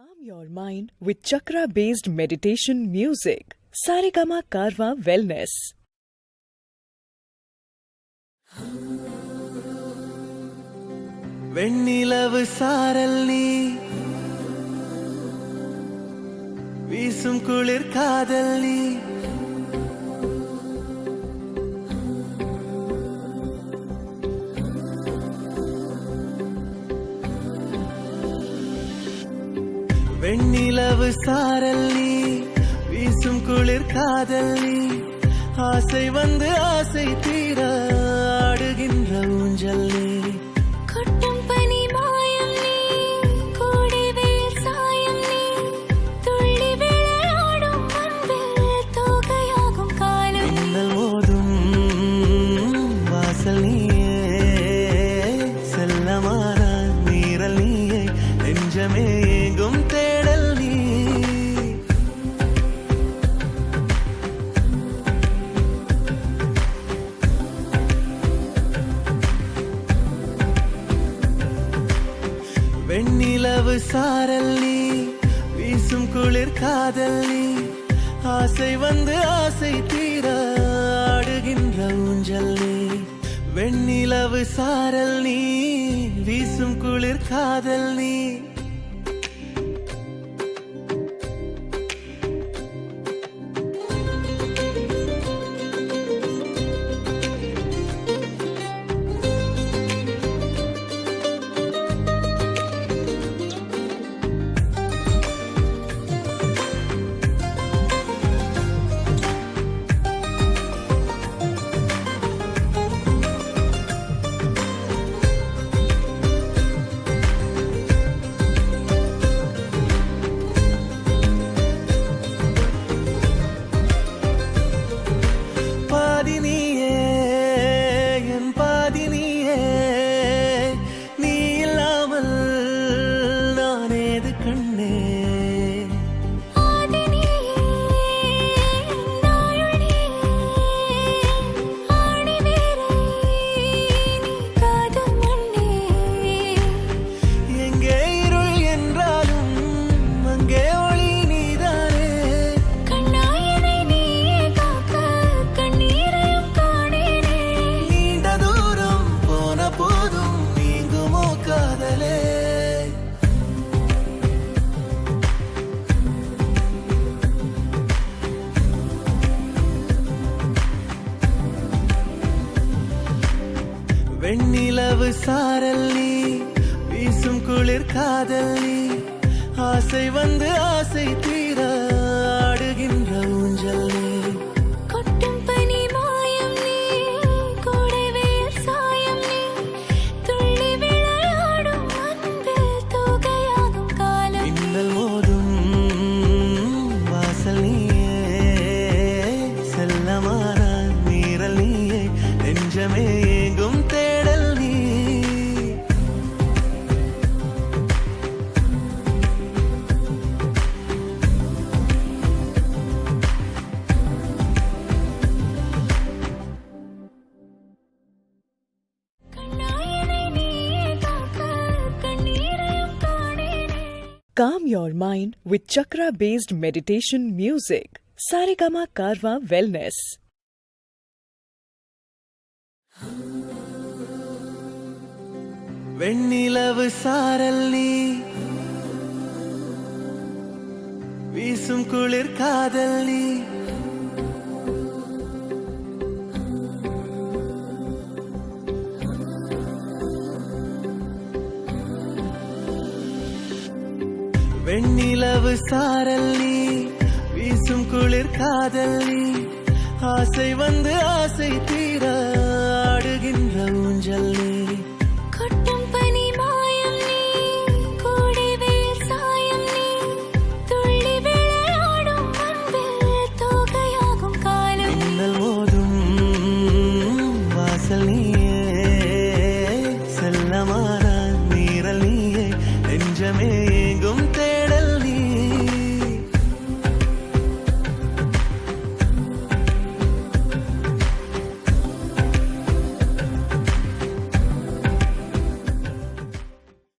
Calm your mind with chakra-based meditation music. Saregama Karwa Wellness. வெண்ணிலவு சாரல் நீ வீசும் குளிர் காதல் நீ வெண்ணிலவு சாரல் நீ வீசும் குளிர் காதல் நீ ஆசை வந்து ஆசை தீர ஆடுகின்ற ஊஞ்சல் நீ வெண்ணிலவு சாரல் நீ வீசும் குளிர் காதல் நீ ஆசை வந்து ஆசை தீர ஆடுகின்ற ஊஞ்சல் நீ வெண்ணிலவு சாரல் நீ வீசும் குளிர் காதல் நீ வெண்ணிலவு சாரல் நீ வீசும் குளிர் காதல் நீ ஆசை வந்து ஆசை தீர ஆடுகின்ற ஊஞ்சல் நீ மின்னல் மோதும் வாசல் நீயே செல்லமான மீறல் நீயே நெஞ்சமே எங்கும் Calm your mind with chakra-based meditation music. Saregama Karwa Wellness. வெண்ணிலவு சாரல் நீ வீசும் குளிர் காதல் நீ வெண்ணிலவு சாரல் நீ வீசும் குளிர் காதல் நீ ஆசை வந்து ஆசை தீர ஆடுகின்ற ஊஞ்சல் நீ